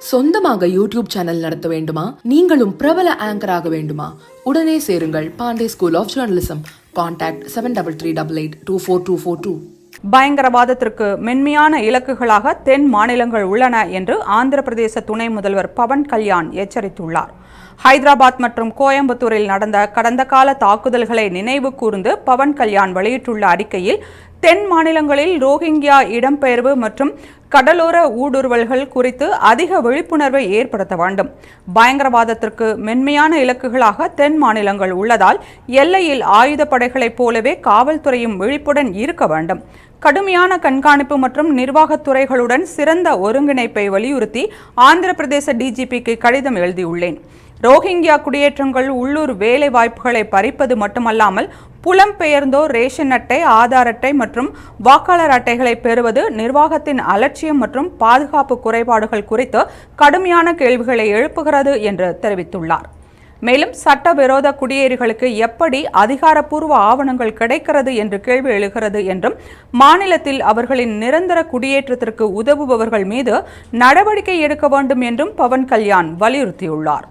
சொந்தமாக YouTube channel நடத்த வேண்டுமா? நீங்களும் பிரபல ஆங்கர் ஆக வேண்டுமா? உடனே சேருங்கள் Pandey school of journalism. Contact 7338824242. பயங்கரவாதத்திற்கு மென்மையான இலக்குகளாக தென் மாநிலங்கள் உள்ளன என்று ஆந்திர பிரதேச துணை முதல்வர் பவன் கல்யாண் எச்சரித்துள்ளார். ஹைதராபாத் மற்றும் கோயம்புத்தூரில் நடந்த கடந்த கால தாக்குதல்களை நினைவு கூர்ந்து பவன் கல்யாண் வெளியிட்டுள்ள அறிக்கையில் தென் மாநிலங்களில் ரோஹிங்கியா இடம்பெயர்வு மற்றும் கடலோர ஊடுருவல்கள் குறித்து அதிக விழிப்புணர்வை ஏற்படுத்த வேண்டும். பயங்கரவாதத்திற்கு மென்மையான இலக்குகளாக தென் மாநிலங்கள் உள்ளதால் எல்லையில் ஆயுதப்படைகளைப் போலவே காவல்துறையும் விழிப்புடன் இருக்க வேண்டும். கடுமையான கண்காணிப்பு மற்றும் நிர்வாகத்துறைகளுடன் சிறந்த ஒருங்கிணைப்பை வலியுறுத்தி ஆந்திர பிரதேச டிஜிபிக்கு கடிதம் எழுதியுள்ளேன். ரோஹிங்கியா குடியேற்றங்கள் உள்ளூர் வேலை வாய்ப்புகளை பறிப்பது மட்டுமல்லாமல் புலம்பெயர்ந்தோர் ரேஷன் அட்டை, ஆதார் அட்டை மற்றும் வாக்காளர் அட்டைகளை பெறுவது, நிர்வாகத்தின் அலட்சியம் மற்றும் பாதுகாப்பு குறைபாடுகள் குறித்து கடுமையான கேள்விகளை எழுப்புகிறது என்று தெரிவித்துள்ளார். மேலும் சட்டவிரோத குடியேறிகளுக்கு எப்படி அதிகாரப்பூர்வ ஆவணங்கள் கிடைக்கிறது என்று கேள்வி எழுகிறது என்றும், மாநிலத்தில் அவர்களின் நிரந்தர குடியேற்றத்திற்கு உதவுபவர்கள் மீது நடவடிக்கை எடுக்க வேண்டும் என்றும் பவன் கல்யாண் வலியுறுத்தியுள்ளார்.